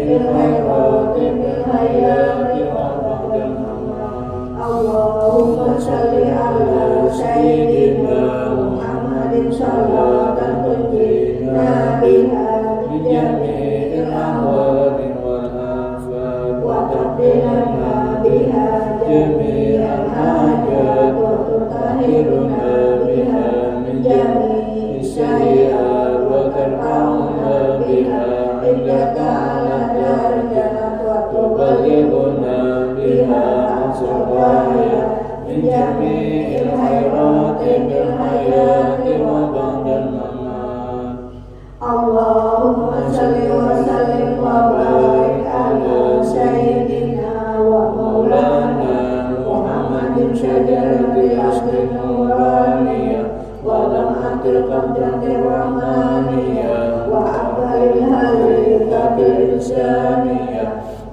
بالخيرات بالحياة وبعد الممات. اللهم صل على سيدنا محمد صلاة تنجينا بها من جميع الأهوال والآفات وتقضي لنا بها جميع الحاجات وتطهرنا بها من جميع السيئات وترفعنا بها عندك على درجات وتبلغنا بها أقصى الغاية من جميع الخيرات في الحياة وبعد الممات. اللهم صل وسلم وبارك على سيدنا ومولانا محمد شجرة الأصل النورانية ولمعة القبضة الرحمانية وأفضل الخليقة الإنسانية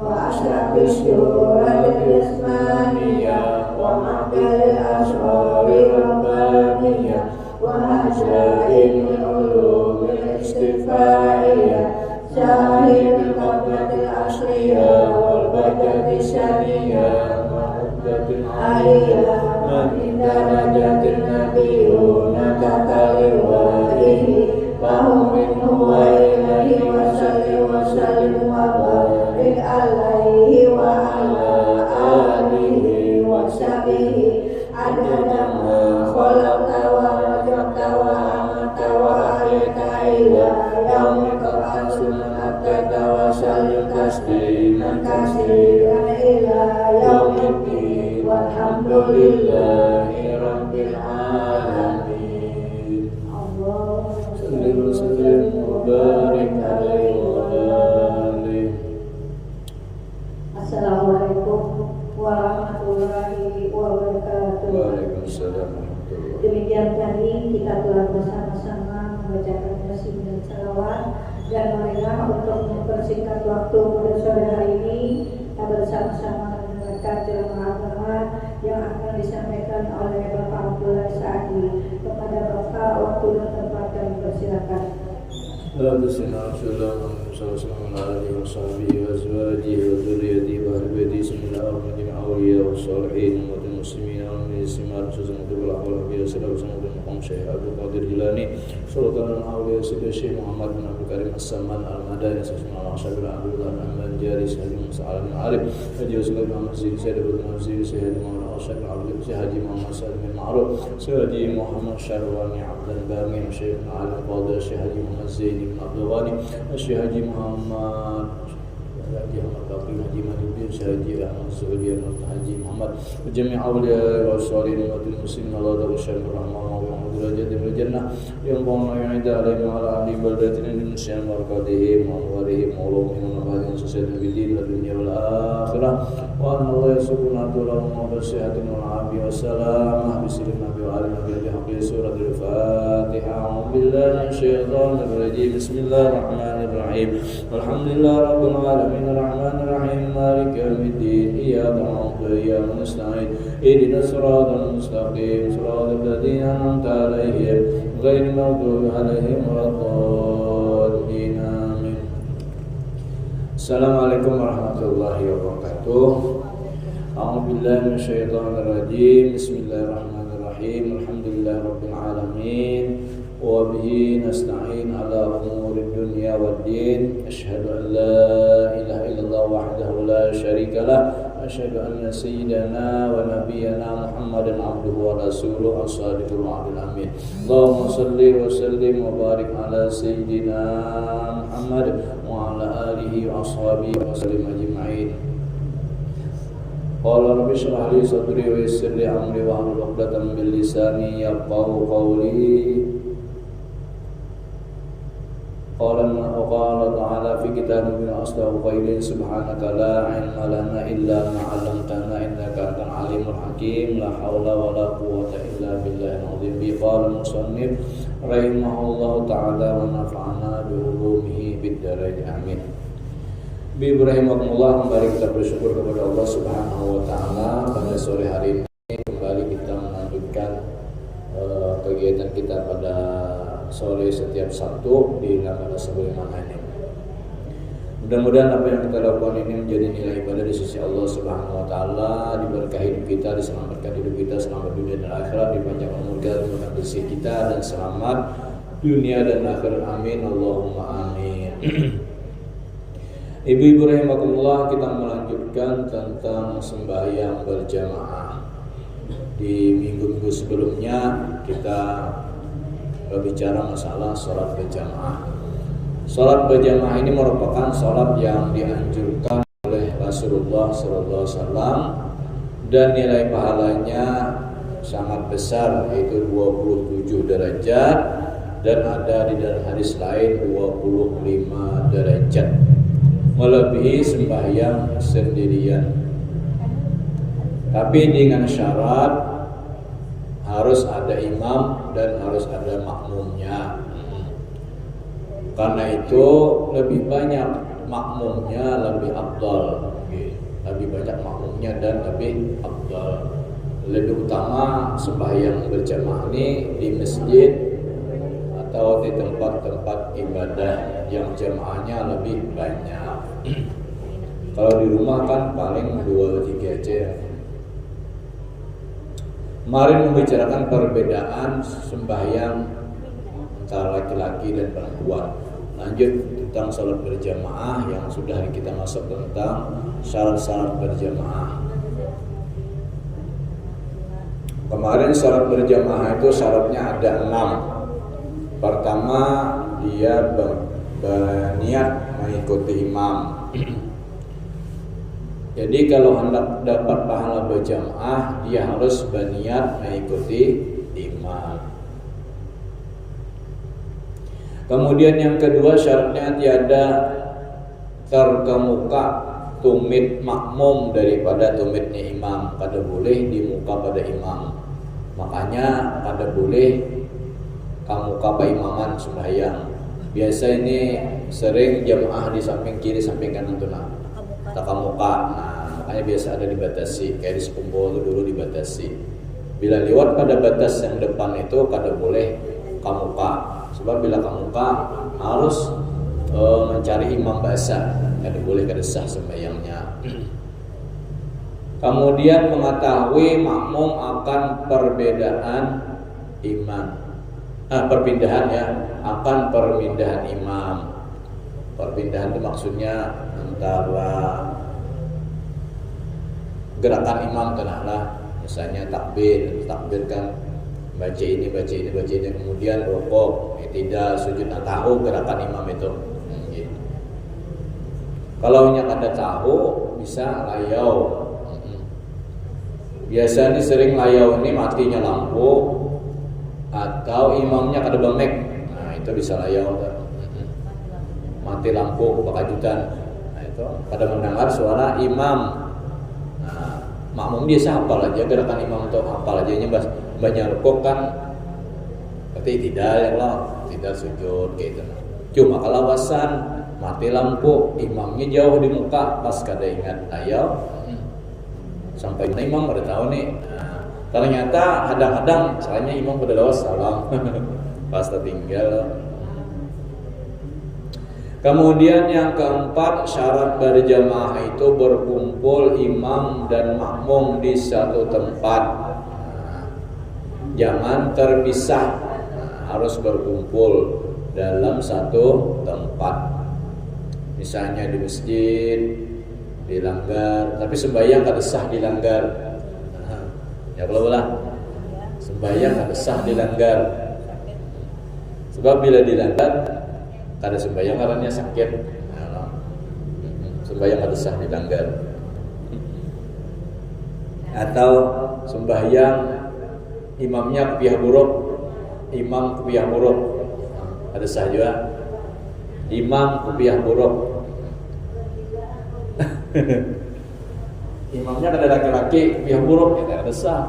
وأشرف الشورى الجسمانية ومعدل الأسرار الربانية وعجائب العلوم الاستفائية ساهر القبضة الأصلية والبجة السنية والعدة العالية من درجة النبيون كتلوائه فهم منه وإليه وسلم وبارك عليه وعلى آله وصحبه عدد ما خلقت ورزقت وأمرت وأحييت إلى يوم تبعث من أبدت وسلم تسليما كثيرا إلى يوم الدين والحمد لله رب العالمين. صل وسلم وبارك عليه وآله. Assalamualaikum warahmatullahi wabarakatuh. Waalaikumsalam. Demikian tadi kita telah bersama-sama membacakan yasin dan salawat, dan marilah untuk mempersingkat waktu pada sore hari ini kita bersama-sama mendengarkan ceramah agama yang akan disampaikan oleh Bapak Abdullah Sa'adi. Kepada Bapak waktu dan tempat kami persilakan. Syekh Haji Muhammad Haji Ahmad Baqi Haji Mahyudin Syekh Haji Ahmad Zuhri Haji Muhammad Jami' awliya wa salihin wa muslimin Allah wa syaikhur rahman wa derajat fil jannah yang qawma yu'ida alaihim wa ala ahli baldatin Indonesia barakatihim wa warihim wa ulumihim wa bahagian sosial bidin wa dunia wal akhirah wa anna Allah yasukuna lahum wa basihatin wa afi wa salamah bisirin nabi wa ala nabi bihaqqi surat al-Fatihah. A'udzu billahi minasyaitonir rajim. Bismillahirrahmanirrahim. Alhamdulillah rabbil alamin arrahmanir rahim maliki yaumiddin iyyaka na'budu wa iyyaka nasta'in ihdinas siratal mustaqim siratal ladzina an'amta alaihim ghairil maghdubi alaihim waladdallin. Amin. Assalamualaikum warahmatullahi wabarakatuh. A'udzu billahi minasyaitonir rajim. Bismillahirrahmanirrahim. Alhamdulillahirabbil alamin. وبه نستعين على أمور الدنيا والدين. أشهد أن لا إله إلا الله وحده لا شريك له. أشهد أن سيدنا ونبينا محمدا عبده ورسوله الصادق الوعد الأمين. اللهم صل وسلم وبارك على سيدنا محمد وعلى آله وأصحابه وسلم أجمعين. قال رب اشرح لي صدري ويسر لي أمري واحلل عقدة من لساني يفقهوا قولي. وقال تعالى في كتابه من أصدق القائلين سبحانك لا علم لنا إلا ما علمتنا إنك أنت العليم الحكيم. لا حول ولا قوة إلا بالله العظيم. قال المصنف رحمه الله تعالى ونفعنا بعلومه بالدارين آمين. Bismillahirrahmanirrahim. Kembali kita bersyukur kepada Allah Subhanahu wa taala. Pada sore hari ini kembali kita melanjutkan kegiatan kita pada sore setiap Sabtu di Nagara sebagaimana ini. Mudah-mudahan apa yang kita lakukan ini menjadi nilai ibadah di sisi Allah Subhanahu wa taala, diberkahi hidup kita, diselamatkan hidup kita, selamat dunia dan akhirat, dipanjang umur kita, dimudahkan rezeki kita dan selamat dunia dan akhirat. Amin Allahumma amin. Ibu-ibu rahimakumullah, kita melanjutkan tentang sembahyang berjamaah. Di minggu-minggu sebelumnya kita berbicara masalah sholat berjamaah. Sholat berjamaah ini merupakan sholat yang dianjurkan oleh Rasulullah SAW dan nilai pahalanya sangat besar, yaitu 27 derajat, dan ada di dalam hadis lain 25 derajat, melebihi sembahyang sendirian. Tapi dengan syarat harus ada imam dan harus ada makmumnya. Karena itu lebih banyak makmumnya lebih afdal, lebih banyak makmumnya dan lebih afdal. Lebih utama sembahyang berjamaah ini di masjid atau di tempat-tempat ibadah yang jamaahnya lebih banyak. Kalau di rumah kan paling 2-3 aja ya. Kemarin membicarakan perbedaan sembahyang antara laki-laki dan perempuan. Lanjut tentang salat berjamaah yang sudah kita masuk tentang syarat-syarat berjamaah. Kemarin salat berjamaah itu syaratnya ada 6. Pertama, dia berniat mengikuti imam. Jadi kalau hendak dapat pahala berjamaah, dia harus berniat mengikuti imam. Kemudian yang kedua, syaratnya tiada terkemuka tumit makmum daripada tumitnya imam. Kada boleh di muka pada imam. Makanya kada boleh kamuka paimaman sembahyang. Biasa ini sering jamaah di samping kiri, samping kanan tuh takamuka. Nah, makanya biasa ada dibatasi, kayak di sekumpul dulu dibatasi. Bila lewat pada batas yang depan itu kada boleh kamuka. Sebab bila kamuka harus mencari imam basah, kada boleh kada sah sembahyangnya. Kemudian mengetahui makmum akan perbedaan imam, perpindahan ya, akan perpindahan imam. Perpindahan itu maksudnya antara gerakan imam tenahlah, misalnya takbir kan baca ini, kemudian rukuk, tidak sujud, tahu gerakan imam itu. Gitu. Kalau ada tahu bisa layau. Biasanya sering layau ini matinya lampu atau imamnya kada bengek. Nah, itu bisa layau. Mati lampu bakajutan. Nah, itu pada mendengar suara imam. Nah, makmum biasa hafal aja gerakan imam itu, hafal aja banyak rukuk kan. Berarti tidak sujud gitu. Cuma kalau wasan mati lampu, imamnya jauh di muka, pas kada ingat ayo sampai imam pada tahu nih. Nah, ternyata kadang-kadang soalnya imam pada lewat salam pas tertinggal. Kemudian yang keempat, syarat berjamaah itu berkumpul imam dan makmum di satu tempat. Jangan terpisah, harus berkumpul dalam satu tempat. Misalnya di masjid, di langgar, tapi sembahyang kada sah di langgar. Ya kalau lah, sembahyang kada sah di langgar. Sebab bila di langgar kada sembahyang karena sakit. Sembahyang kada sah di langgar. Atau sembahyang imamnya ke pihak buruk, imam ke pihak buruk, ada sah juga. Imam ke pihak buruk. Imamnya kada laki-laki pihak buruk, ya kada sah.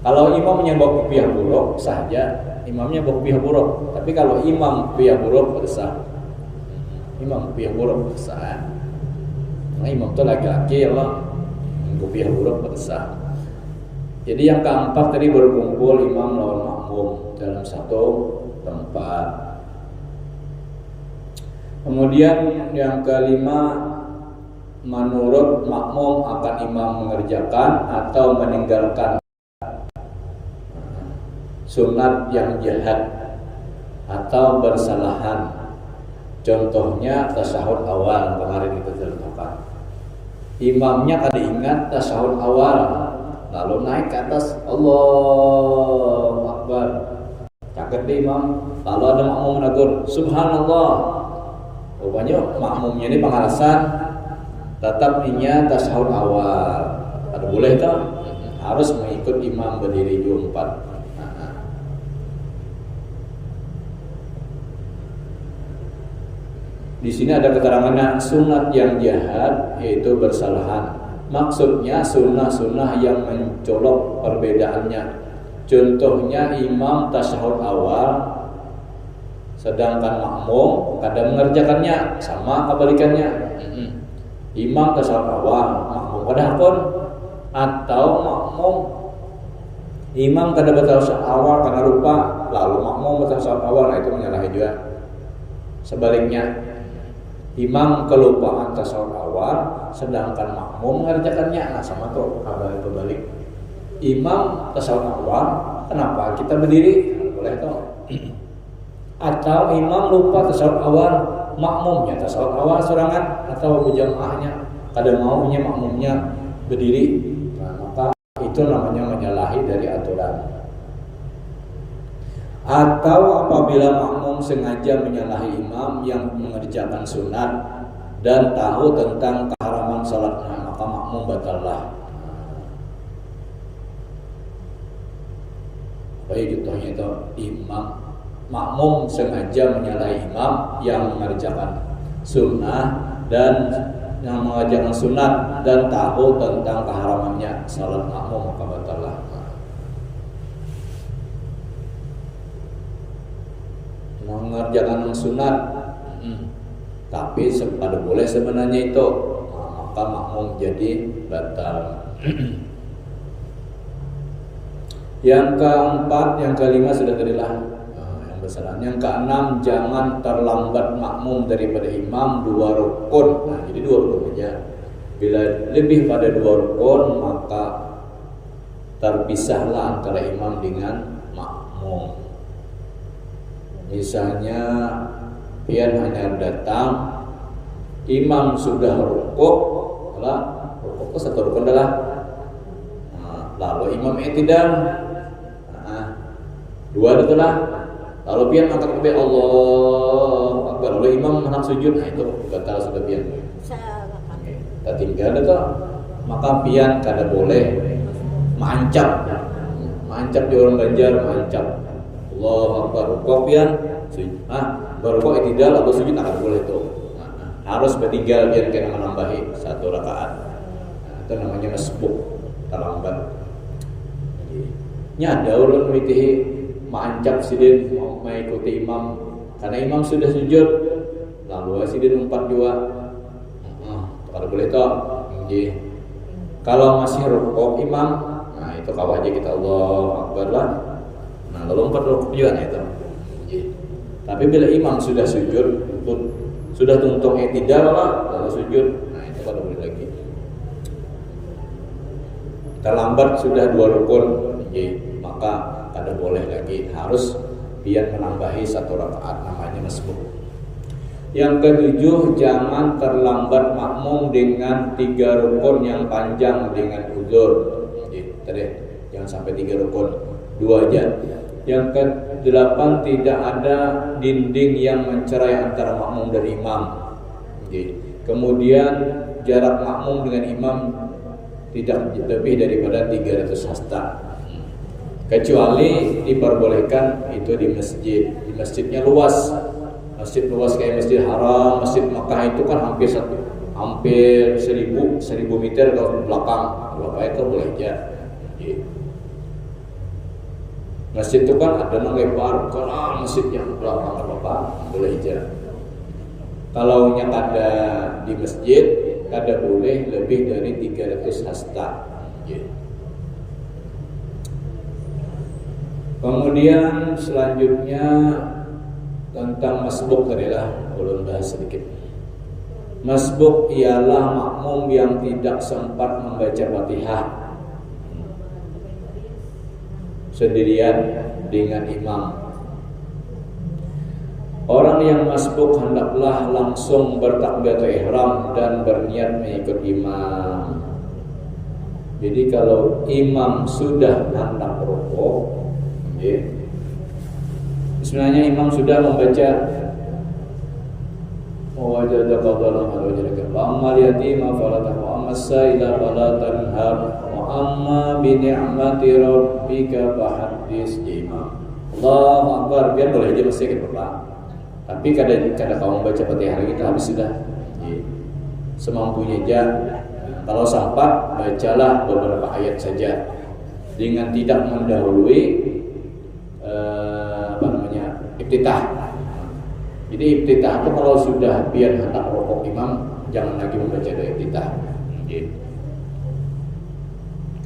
Kalau imamnya bawa ke pihak buruk saja, imamnya bawa ke pihak buruk. Tapi kalau imam pihak buruk kada sah. Imam pihak buruk kada sah. Nah, imam itu laki-laki ya Allah, ke pihak buruk kada sah. Jadi yang keempat tadi berkumpul imam lawan makmum dalam satu tempat. Kemudian yang kelima, menurut makmum akan imam mengerjakan atau meninggalkan sunat yang jahat atau bersalahan. Contohnya tasyahud awal, kemarin kita contohkan. Imamnya kada ingat tasyahud awal, lalu naik ke atas, Allahu Akbar. Kaget deh imam, lalu ada makmum menegur, Subhanallah. Rupanya makmumnya ini pengalasan, tetap niat tasyahud awal. Ada boleh tak? Harus mengikut imam berdiri jumpat. Di sini ada keterangannya sunat yang jahat yaitu bersalahan. Maksudnya sunnah-sunnah yang mencolok perbedaannya. Contohnya imam tasyahud awal, sedangkan makmum kadang mengerjakannya, sama kebalikannya. Imam tasyahud awal, makmum kada hakun, atau makmum imam kada tasyahud awal karena lupa, lalu makmum tasyahud awal, nah itu menyalahi juga. Sebaliknya, imam kelupaan tasyahud awal, sedangkan makmum mengerjakannya, nah sama tuh kabar kebalik. Imam tasyahud awal, kenapa kita berdiri? Boleh tuh. Atau imam lupa tasyahud awal, makmumnya tasyahud awal sorangan atau berjamaahnya, kada maunya makmumnya berdiri, nah, maka itu namanya menyalahi dari aturan. Atau apabila makmum sengaja menyalahi imam yang mengerjakan sunat dan tahu tentang keharaman salatnya, maka makmum batallah. Baik, contohnya itu makmum sengaja menyalahi imam yang mengerjakan sunnah dan yang mengerjakan sunat dan tahu tentang keharamannya salat makmum, maka batallah. Mengerjakan sunat tapi pada boleh sebenarnya itu, maka makmum jadi batal. Yang keempat, yang kelima sudah tadilah yang besar. Yang keenam, jangan terlambat makmum daripada imam 2 rukun. Nah, jadi 2 rukun saja. Bila lebih pada 2 rukun, maka terpisahlah antara imam dengan makmum. Misalnya pian hanya datang, imam sudah rukuk, rukuk itu 1 rukun adalah. Lalu imam i'tidal, 2 itulah. Lalu pian angkat kaki Allah Akbar, lalu imam hendak sujud, nah itu batal sudah pian. Tak tinggal itu, maka pian kada boleh mancap di orang Banjar, mancap. Allah Akbar, rukuk pian, berrukuk i'tidal atau sujud akan boleh itu. Harus bertinggal biar kena menambahi 1 rakaat. Itu namanya masbuk, terlambat. Nya ada ulun mitihi mancap sidin mau mengikuti imam karena imam sudah sujud, lalu sidin umpat juga. Kalau boleh toh. Kalau masih rukuk imam, nah itu kawah aja kita Allah Akbar lah. Nah lalu umpat rukuk juga itu. Tapi bila imam sudah sujud, sudah tuntung i'tidal lah, lalu sujud, nah itu kada boleh lagi. Terlambat sudah 2 rukun, maka kada boleh lagi, harus pian menambahi 1 rakaat, namanya masbuk. Yang ketujuh, jangan terlambat makmum dengan 3 rukun yang panjang dengan uzur. Jangan sampai 3 rukun, 2 aja. Yang ke-8, tidak ada dinding yang mencerai antara makmum dan imam. Kemudian jarak makmum dengan imam tidak lebih daripada 300 hasta. Kecuali diperbolehkan itu di masjid. Di masjidnya luas. Masjid luas kayak Masjid Haram, Masjid Makkah itu kan hampir 1000 meter ke belakang. Berapa itu boleh aja. Masjid itu kan ada yang lebar, kalau masjid yang belakang apa boleh aja. Kalau nya kada di masjid, kada boleh lebih dari 300 hasta. Kemudian selanjutnya tentang masbuk adalah ulun bahas sedikit. Masbuk ialah makmum yang tidak sempat membaca Fatihah sendirian dengan imam. Orang yang masbuk hendaklah langsung bertakbiratul ihram dan berniat mengikut imam. Jadi kalau imam sudah hendak rukuk, sebenarnya imam sudah membaca wajadaka dhalam wajadaka amma yatima fala tahwa amma sa'ila fala tanhar wa amma bi ni'mati rabbika fahaddis. Imam Allahu Akbar, biar boleh dia masih ikut Bapak. Tapi kadang kamu baca Fatihah kita habis sudah. Semampunya aja. Kalau sempat bacalah beberapa ayat saja dengan tidak mendahului iftitah. Jadi iftitah itu kalau sudah biar hendak rukuk imam, jangan lagi membaca doa iftitah.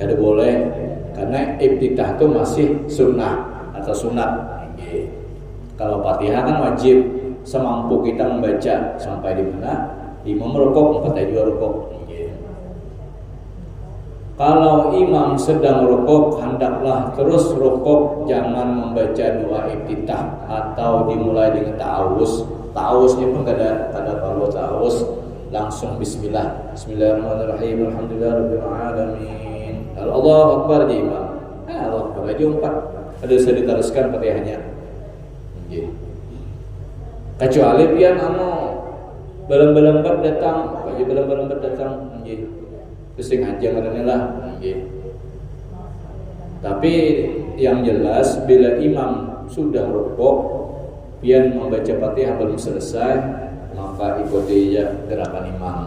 Kada boleh, karena iftitah itu masih sunnah atau sunat. Kalau Fatihah kan wajib, semampu kita membaca sampai di mana imam rukuk, empat juga rukuk. Kalau imam sedang rukuk, hendaklah terus rukuk, jangan membaca doa iftitah atau dimulai dengan ta'awuz. Ta'awuznya pun kada perlu ta'awuz, langsung bismillah. Bismillahirrahmanirrahim. Alhamdulillahirabbil alamin. Allahu Akbar di imam. Allahu Akbar aja empat. Ada bisa diteruskan Fatihahnya. Kecuali pian balam-balambat datang, bagi balam-balambat datang. Pusing aja ngarane lah. Tapi yang jelas bila imam sudah rukuk, pian membaca Fatihah belum selesai, maka ikuti aja gerakan imam.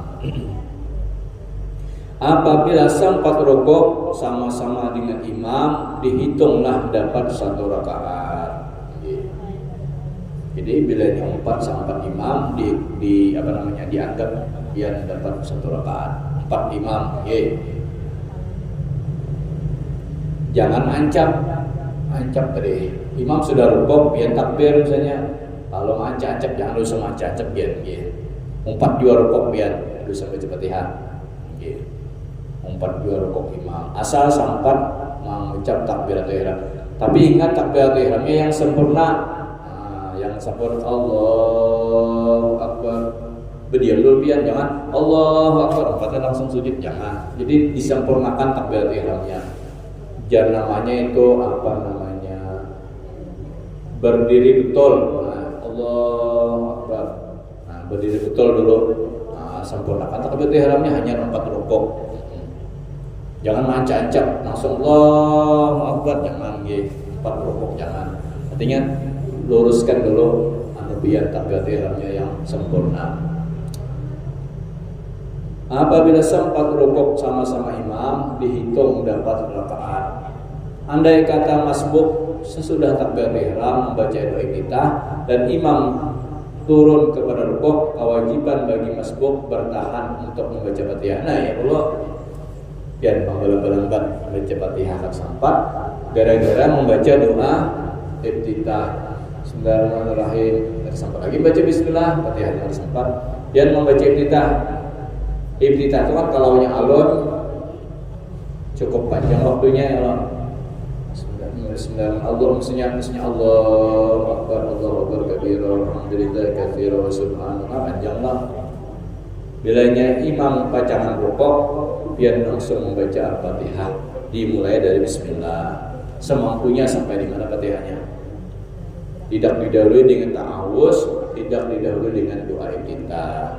Apabila sempat rukuk sama-sama dengan imam, dihitunglah dapat 1 rakaat. Jadi bila yang 4 sampai imam dianggap pian dapat 1 rakaat. 4 imam, jangan ancap tadi. Imam sudah rukuk, biar takbir misalnya. Kalau ancap jangan usah ancap biar. 4 juga rukuk biar usah baca Fatihah. 4 juga rukuk imam. Asal sampai mengucap takbiratul ihram. Tapi ingat takbiratul ihramnya yang sempurna. Yang sempurna Allahu Akbar. Berdiam dulu pian, jangan Allahu Akbar empatnya langsung sujud, jangan. Jadi disempurnakan takbiratul ihramnya. Jangan namanya itu berdiri betul. Allahu Akbar. Berdiri betul dulu. Sempurnakan takbiratul ihramnya hanya 4 rukuk. Jangan mancap-mancap langsung Allahu Akbar, jangan 4 rukuk jangan. Artinya luruskan dulu biar takbiratul ihramnya yang sempurna. Apabila sempat rukuk sama-sama imam, dihitung dapat rakaat. Andai kata masbuk sesudah takbiratul ihram membaca doa iftitah dan imam turun kepada rukuk, kewajiban bagi masbuk bertahan untuk membaca Fatihah. Nah ya Allah, biar pembalambat membaca Fatihah sempat gara-gara membaca doa iftitah. Bismillahirrahmanirrahim. Sampai lagi baca bismillah, Fatihahnya sempat. Dan membaca iftitah. Iftitah itu kan kalau yang alun cukup panjang waktunya ya Allah. Bismillahirrahmanirrahim. Allahu Akbar kabira, alhamdulillah katsira wa subhanallah, panjang lah. Bilanya imam bacangan rukuk, biar langsung membaca Al-Fatihah, dimulai dari bismillah. Semampunya sampai di mana Fatihahnya. Tidak didahului dengan ta'awuz, tidak didahului dengan doa iftitah.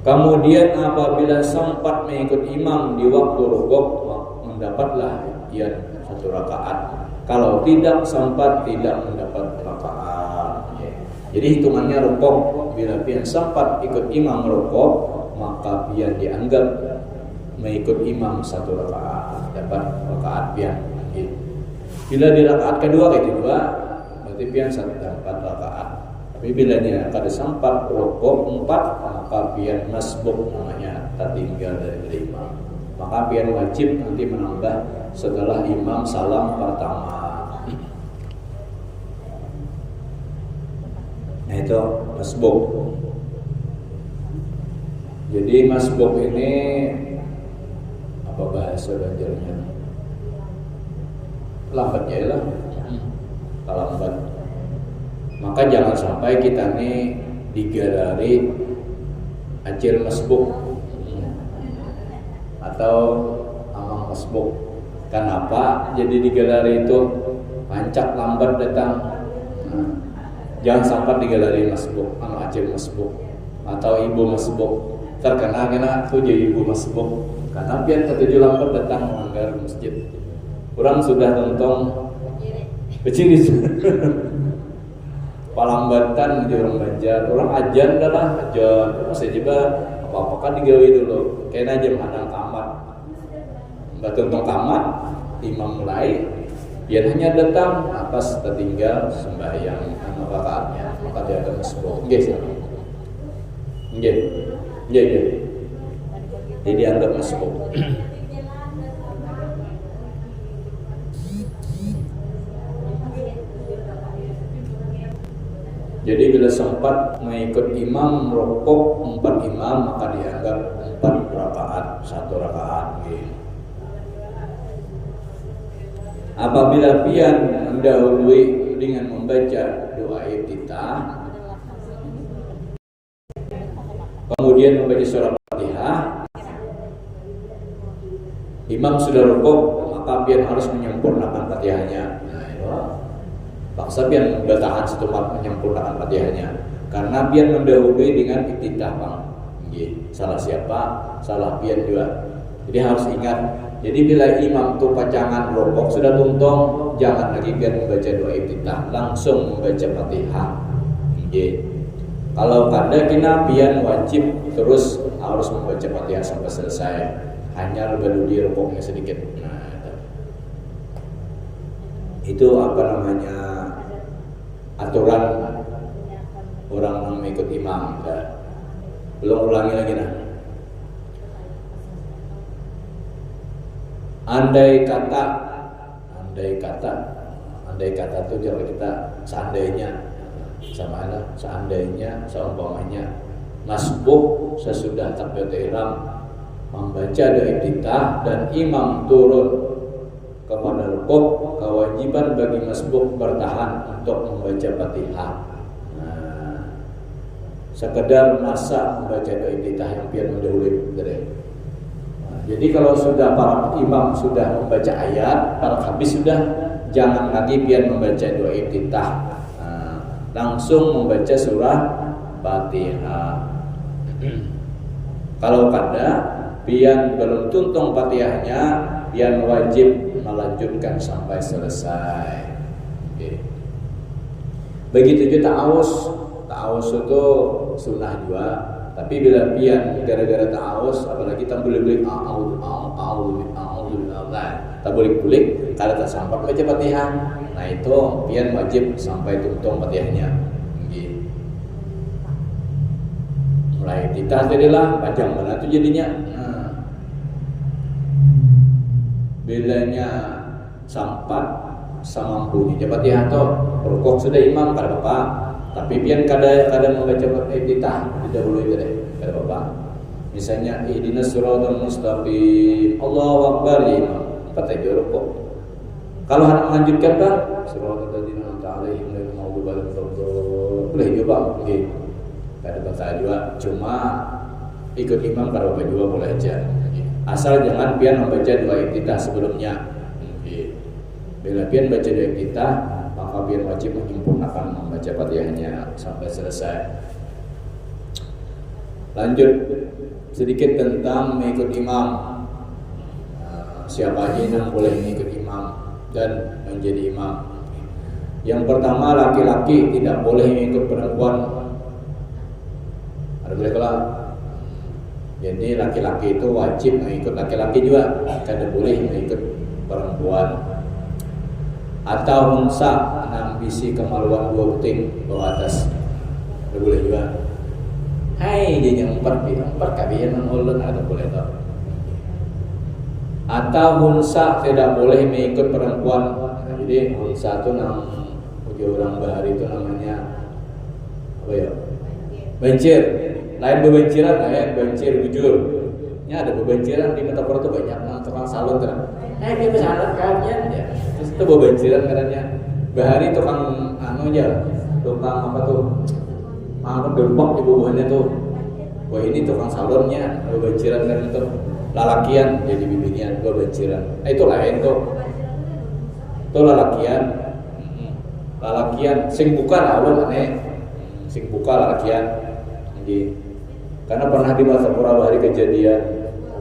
Kemudian apabila sempat mengikut imam di waktu rukuk, mendapatlah ia 1 rakaat. Kalau tidak sempat, tidak mendapat rakaat. Jadi hitungannya rukuk, bila pian sempat ikut imam rukuk, maka pian dianggap mengikut imam 1 rakaat, dapat rakaat pian. Bila di rakaat kedua berarti pian dapat rakaat. Tapi bila dia kada sempat rukuk 4, maka pian masbuk namanya, tertinggal dari imam. Maka pian wajib nanti menambah setelah imam salam pertama. itu masbuk. Jadi masbuk ini apa bahasa Banjarnya? Lambat ya lah, lambat. Maka jangan sampai kita nih digelari acil masbuk atau amang masbuk. Kenapa jadi digelari itu pancak lambat datang? Jangan sampai digelari masbuk, acil masbuk atau ibu masbuk. Terkena tuh jadi ibu masbuk karena biar ketujuh lambat datang melanggar masjid. Orang sudah tontong kecil itu. Palambatan di orang Banjar, orang ajan adalah ajan. Masih coba apa-apa kan digawe dulu. Kayaknya aja menghadang tamat. Nggak tontong tamat, imam mulai. Biar hanya datang atas tertinggal sembahyang rakaatnya, maka dia akan masbuk. Nggih. Jadi anggap masbuk. Jadi bila sempat mengikut imam rokok 4 imam maka dianggap 4 rakaat, 1 rakaat. Apabila pian mendahului dengan membaca doa iftitah, kemudian membaca surah Fatihah, imam sudah rukuk, maka pian harus menyempurnakan Fatihahnya. Paksa pian bertahan setempat menyempurnakan Fatihahnya, karena pian mendahului dengan iftitah, Bang. Salah siapa? Salah pian juga. Jadi harus ingat. Jadi bila imam tu pacangan rokok sudah tuntong, jangan lagi pian membaca doa iftitah, langsung membaca Fatihah. Kalau kada kena pian wajib terus harus membaca Fatihah sampai selesai. Hanya lebih di rokoknya sedikit. Itu apa namanya aturan orang yang mengikut imam. Belum ulangi lagi nah. Andai kata itu cara kita seandainya sama ada seandainya seumpamanya masbuk sesudah takbiratul ihram membaca doa iftitah dan imam turun kepada rukuk, kewajiban bagi masbuk bertahan untuk membaca Fatihah. Sekedar masa membaca doa iftitah yang pian mendahului. Jadi kalau sudah para imam sudah membaca ayat, para habis sudah jangan lagi pian membaca doa iftitah. Langsung membaca surah Fatihah. Kalau kada pian belum tuntung Fatihahnya, pian wajib melanjutkan sampai selesai. Begitu juga ta'awuz itu sunnah juga. Tapi bila pian gara-gara ta'awuz, apalagi tak boleh-boleh tak boleh-boleh kalau tak sampai baca Fatihah. Nah itu pian wajib sampai tuntung Fatihahnya. Mulai kita jadilah panjang mana tu jadinya. Bilanya sampat samampunya Fatihah tu rukuk sudah imam kada apa. Tapi pian kada membaca iftitah didahului tadi kada apa. Misalnya ihdinas siratal mustaqim, Allahu akbar ya imam, patah rukuk. Kalau hendak melanjutkan kan siratal ladzina an'amta 'alaihim ghairil maghdubi 'alaihim waladdallin. Boleh juga nggih. Kada baca juga, cuma ikut imam kada apa juga boleh aja. Asal jangan pian membaca doa iftitah sebelumnya. Bila pian baca doa iftitah, maka pian wajib menyempurnakan membaca Fatihahnya sampai selesai. Lanjut sedikit tentang mengikut imam. Siapa aja yang boleh mengikut imam dan menjadi imam. Yang pertama, laki-laki tidak boleh mengikut perempuan. Ada boleh kalau jadi laki-laki itu wajib mengikut laki-laki juga, kada boleh mengikut perempuan. Atau unsa ambisi kemaluan dua puting bawah atas, ada boleh juga. Hai dia yang empat kabian mengulun ada boleh tak? Atau unsa tidak boleh mengikut perempuan. Jadi unsa itu orang bahari itu namanya apa Bencir, lain bebenciran, lain bencir bujur. Ya ada bebenciran di Metapora itu banyak tukang salon kan. Dia bersalon kalian ya. Terus itu bebenciran katanya. Bahari tukang aja, tukang apa tuh? Gembok di bubuhannya tuh. Wah ini tukang salonnya, bebenciran kan itu. Lalakian jadi bibinian, bebenciran. Itu lain tuh. Itu lalakian. Lalakian sing buka lah aneh. Sing buka lalakian. Jadi karena pernah di Metapora Bahari kejadian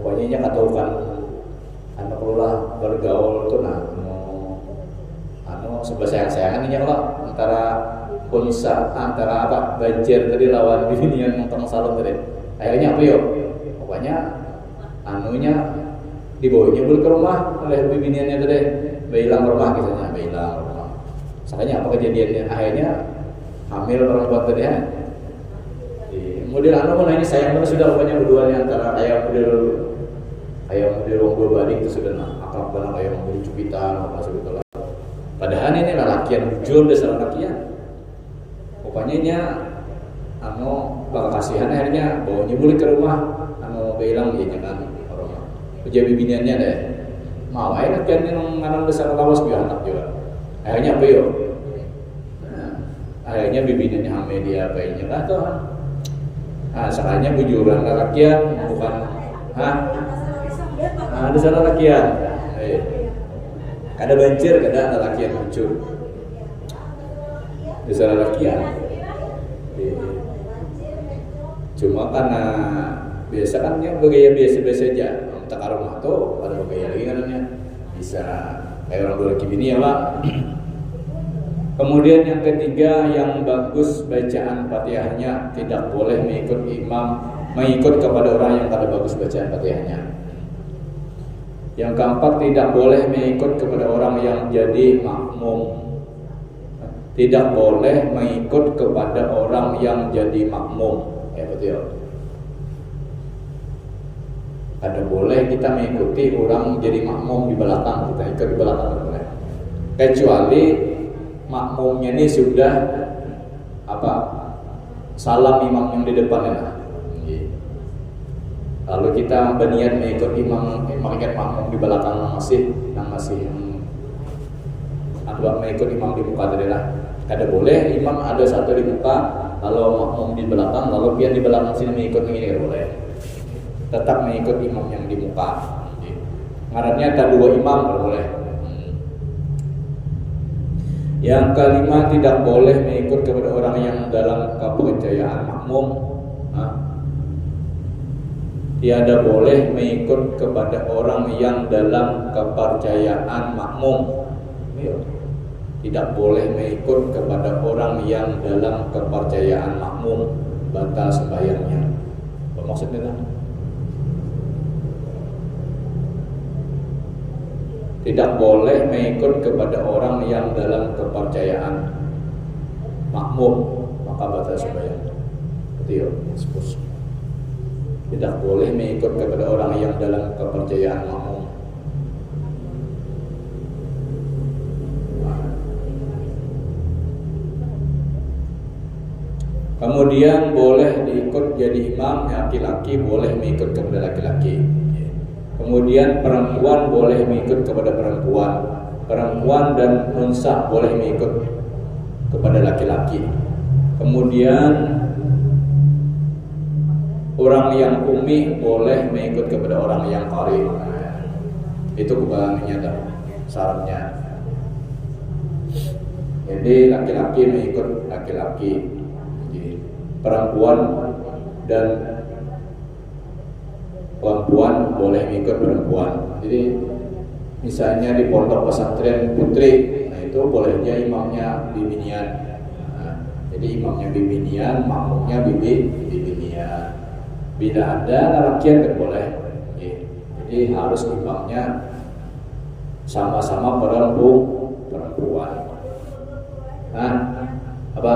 pokoknya katakan anak keluar bergaul tuh sebelah sayang-sayangannya lah antara unsa antara apa banjir tadi lawan bibinian yang tengah salon tadi akhirnya apa yuk pokoknya dibawanya beli ke rumah oleh bibiniannya tadi bailang rumah kisahnya bailang rumah makanya apa kejadiannya akhirnya hamil orang tua tadi ya model mana ini sayang banget sudah rupanya berduanya antara ayam model wong balik itu sudah akrab banget ayam model cupitan apa sebetulnya padahal ini lalakian jujur dasar lalakian pokoknya bakal kasihan akhirnya bawanya balik ke rumah bilang dia kan orang ujar bibiniannya deh mau aja kan yang ngarang dasar lawas biar anak juga akhirnya apa yuk akhirnya bibiniannya hamil dia bayinya kan tuh sakanya bujuran lalakian bukan dasar lalakian kada banjir kada lalakian muncul dasar lalakian cuma karena biasa kan yang bergaya biasa-biasa aja tak rumah tuh ada bergaya lagi katanya bisa kayak orang laki bini ya Pak. Kemudian yang ketiga yang bagus bacaan Fatihahnya tidak boleh mengikut kepada orang yang kada bagus bacaan Fatihahnya. Yang keempat tidak boleh mengikut kepada orang yang jadi makmum. Tidak boleh mengikut kepada orang yang jadi makmum. Ya betul. Ada boleh kita mengikuti orang jadi makmum di belakang, kita ikut di belakang boleh. Kecuali makmumnya ini sudah salam imam yang di depannya. Lalu kita berniat mengikut imam makmum di belakang masih mengikut imam di muka tadi lah. Kada boleh imam ada satu di muka, kalau makmum di belakang, lalu biar di belakang sini mengikut ini kada boleh. Tetap mengikut imam yang di muka. Ngarannya ada dua imam kada boleh. Yang kelima tidak boleh mengikut kepada orang yang dalam kepercayaan makmum. Tiada boleh mengikut kepada orang yang dalam kepercayaan makmum. Tidak boleh mengikut kepada orang yang dalam kepercayaan makmum, batal sembahyangnya. Apa maksudnya? Tidak boleh mengikut kepada orang yang dalam kepercayaan makmum, maka batal sembahyang. Betul, expose. Tidak boleh mengikut kepada orang yang dalam kepercayaan makmum. Kemudian boleh diikut jadi imam laki-laki, boleh mengikut kepada laki-laki. Kemudian perempuan boleh mengikut kepada perempuan dan unsa boleh mengikut kepada laki-laki. Kemudian orang yang umi boleh mengikut kepada orang yang qari. Itu kebahannya dah syaratnya. Jadi laki-laki mengikut laki-laki, perempuan dan perempuan boleh mengikut perempuan. Jadi misalnya di pondok pesantren putri, nah itu bolehnya imamnya bibinian. Jadi imamnya bibinian, makmumnya bibinian. Bila ada lalakian kan boleh. Jadi harus imamnya sama-sama perempuan. Apa?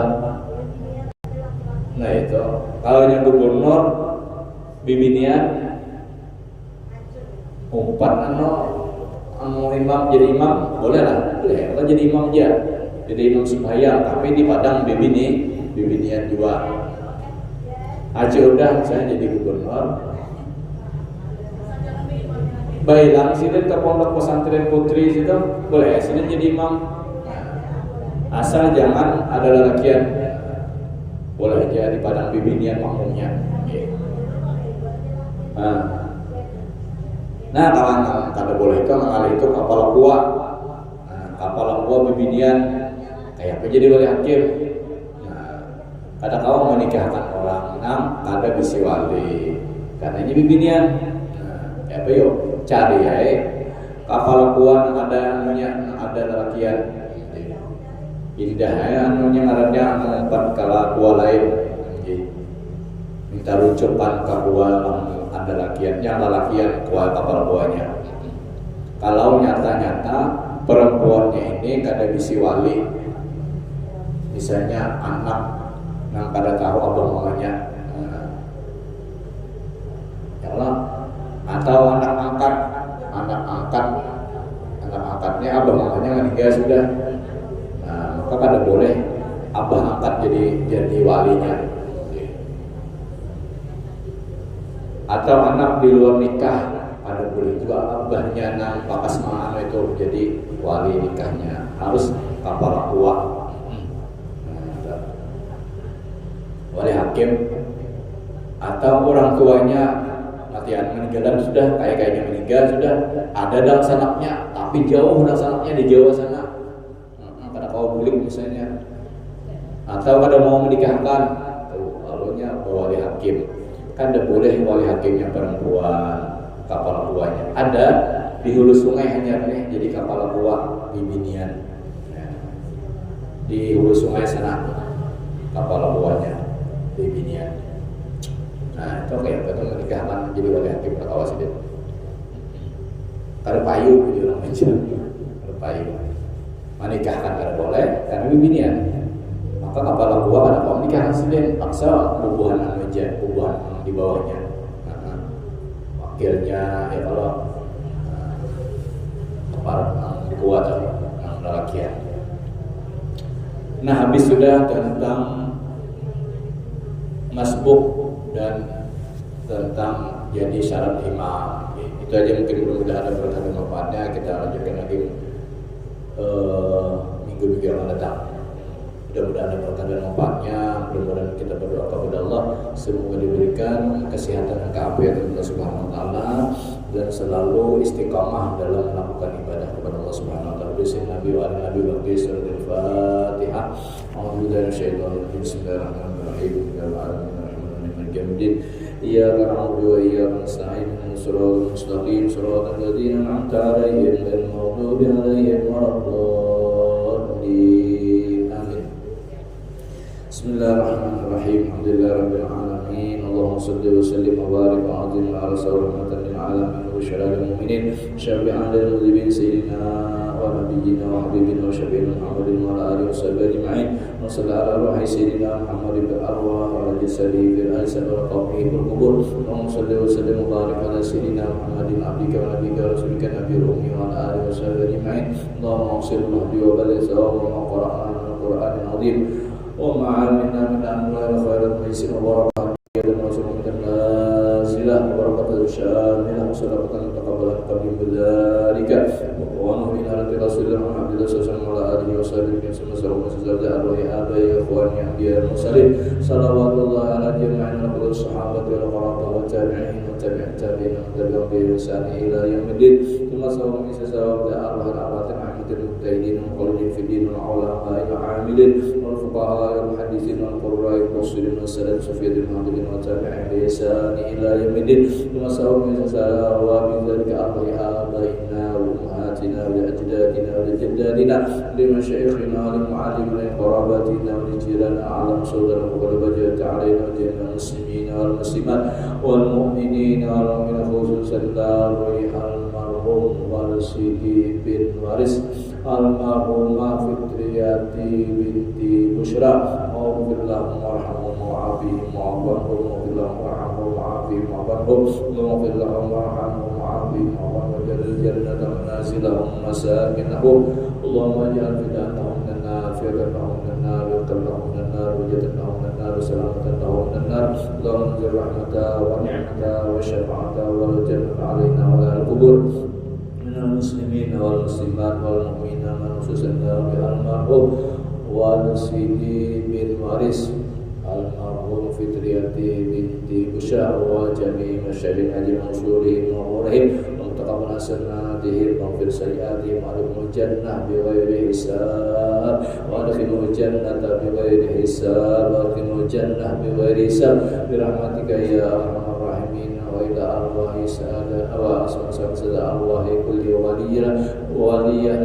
Nah itu. Kalau yang gubernur bibinian umpat imam jadi imam boleh lah, boleh. Kalau jadi imam aja, jadi imam sembahyang, tapi di padang bibinian juga. Aceh udah misalnya jadi gubernur, Bailang silin ke pondok pesantren putri situ boleh silin jadi imam, asal jangan ada lelakian, boleh aja di padang bibinian makmumnya. Nah kalau boleh kan mengalih itu kapal kuat, kapal kuat bibinian kayak apa jadi wali hakim. Kada kau menikahkan orang enam kada bisi wali karena ini bibinian. Apa yuk cari ya kapal kuat ada lelakian. Jadi dah anunya ngarannya empat kala dua lain. Minta rujukan kapal ada lelakian kuat kapal buahnya. Kalau nyata-nyata perempuannya ini kada bisi wali, misalnya anak yang kada tahu abang mamanya, ya Allah, atau anak angkatnya abang mamanya meninggal sudah, maka kada boleh abang angkat jadi walinya. Atau anak di luar nikah ada boleh juga abahnya nang pakas mama itu jadi wali nikahnya, harus kapal kuat. Wali hakim atau orang tuanya matian meninggalan sudah kayaknya meninggal sudah ada dalam sanaknya tapi jauh dalam sanaknya di Jawa sana, pada kau bulik misalnya, atau kada mau menikahkan lalunya wali hakim kan tidak boleh wali hakimnya perempuan, kapal buahnya ada di hulu sungai hanya nih jadi kapal buah bibinian, di hulu sungai sana kapal buahnya bibinian. Nah itu kayak betul menikahkan jadi wali hakim perkawas itu kada payu jadi orang macam kada payu menikahkan kada boleh karena bibinian, maka kapal buah kada mau menikahkan sendiri paksa bubuhan aja bubuhan di bawahnya, wakilnya ya kalau para kuat yang lelakian. Nah habis sudah tentang masbuk dan tentang jadi syarat imam, itu aja mungkin mudah-mudahan ada berkah manfaatnya. Kita lanjutkan lagi minggu-minggu yang akan datang. Mudah-mudahan ada berkah dan manfaatnya. Mudah-mudahan kita berdoa kepada Allah semoga diberikan kesehatan dan keafiatan Allah Subhanahu wa taala dan selalu istiqamah dalam melakukan ibadah kepada Allah Subhanahu wa taala. Nabi wa ala nabi wa qisratul Fatihah. A'udzubillahi minasyaitonir rajim. Bismillahirrahmanirrahim. Ya alamin jamdin. Iyyaka na'budu wa iyyaka nasta'in. Shiratal mustaqim. Shiratal ladzina an'amta 'alaihim ghairil maghdubi 'alaihim waladdallin. Amin. Bismillahirrahmanirrahim. Alhamdulillahirabbil alamin. Allahumma shalli wa sallim wa barik wa 'azim ala rahmatan lil alamin wa syarril mu'minin syafi'an lil mudhibin sayyidina wa nabiyyina wa habibina wa syafi'ina Muhammadin wa ala alihi wa sahbihi ajma'in. Wa sallallahu ala ruhi sayyidina Muhammadin bil arwah wa ala jasadi fil ajsad wa qabrihi wal qubur. Allahumma shalli wa sallim wa barik ala sayyidina Muhammadin abdika wa nabiyyika wa rasulika nabiyil ummi wa ala alihi wa sahbihi ajma'in. Allahumma qsil wahdi wa baligh sawab wa qara'na al-Qur'anil 'azim wa ma'amilna min anwa'il khairat maisir wa barakatuh dan rasulullah nazilah wa barakatuh syamilah wa sadaqatan taqabbalan qabli bidzalika wa nuhina ala rasulillah Muhammad sallallahu alaihi wasallam wa sallallahu alaihi abai ikhwani anbiya mursalin salawatullah ala jami'in al sahabati wal qurrata wa tabi'in wa tabi'in tabi'in wa tabi'in bi ihsan ila yaumil thumma sawmi sawab Allah al-abatin ahmadul mujtahidin wa qalbin fi din wa ulama al-amilin wal fuqaha wal muhaddithin wal qurra wal mufassirin wa salam sufiyadil muhaddithin wa tabi'in bi ihsan ila yaumil thumma sawmi sawab bi dzalika abaina wa ummahatina wa ajdadina wa jaddadina li masyayikhina wa mu'allimina wa qarabatina wa jirana a'lam saudara wa bajat alaina wa jami'al muslimin wal muslimat wal mu'minin wal mu'minat khususan darihal marhum warisihi bin waris almarhumah Fitriyati binti Bushra Allahumma warhamhum wa'afihim wa'afahum Allahumma warhamhum wa'afihim wa'afahum Allahumma warhamhum wa'afihim wa'afahum waj'al jannata manazilahum masakinahum Allahumma ja'al fidanahum dan nar fidanahum dan nar wa qallahum dan nar wa jannatahum dan nar النار سلامة له من النار اللهم انزل رحمة ونعمة وشفاعة والجنة علينا وعلى القبور من المسلمين والمسلمات والمؤمنين خصوصا بالمرحوم ونسيدي بن وارث المرحوم فطرياتي بنت بشار وجميع مشاهدين هذه منصورهم وغورهم ومتقبل حسناتهم واغفر سيئاتهم وادخلهم الجنة بغير حساب وادخلهم الجنة بغير حساب وادخلهم الجنة بغير حساب برحمتك يا أرحم الراحمين وإلى أرواح سادة وأسماء أرواح كل وليا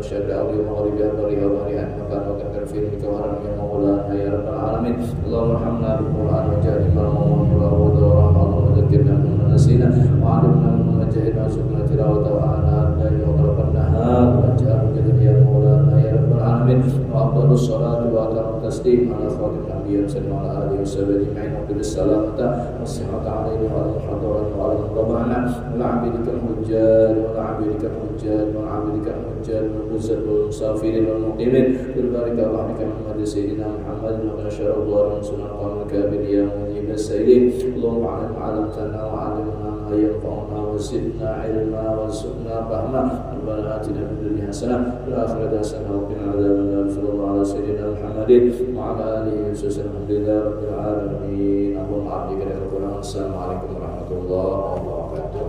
المشرق أو المغرب أبرها وبرها المكان وكثر في المكوارن يا مولانا يا رب العالمين اللهم ارحمنا بالقرآن وجعل إماما ونورا ورحمة وذكرنا مما نسينا وعلمنا مما جهلنا وارزقنا تلاوته آناء الليل وأطراف النهار واجعله جل يا مولانا يا رب العالمين وأفضل الصلاة وأتم التسليم على خاتم الأنبياء صلى الله عليه آله وصحبه أجمعين وقل السلامة والصحة عليه وعلى المحضرين وعلى المطبعنا ولعبدك الحجاج ولعبدك الحجاج ولعبدك الحجاج والغزاة والمسافرين والمقيمين بالبارك ورحمك محمد سيدنا محمد وما شاء الله ورسولنا قام الكابر يا مجيب السائلين اللهم علمتنا وعلمنا ما ينفعنا وزدنا علما وارزقنا فهما ربنا آتنا في الدنيا حسنة وفي الآخرة حسنة وقنا عذاب النار صلى الله على سيدنا محمد وعلى آله وصحبه الحمد لله رب العالمين اللهم عبدك لك القرآن السلام عليكم ورحمة الله وبركاته.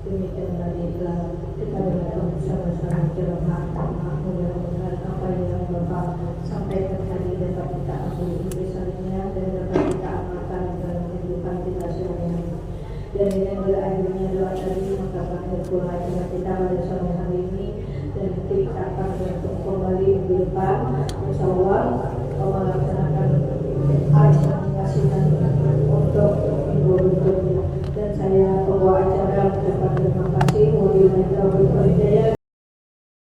Demikian tadi telah kita dengarkan bersama-sama ceramah mudah-mudahan apa yang Bapak sampaikan tadi dapat kita ambil intisarinya dan dapat kita amalkan dalam kehidupan kita sehari-hari. Dan yang berakhirnya doa tadi maka akhir pula kita pada sore hari ini dan kita akan bertemu kembali di depan. Insyaallah Allah melaksanakan Aisyah mengasihkan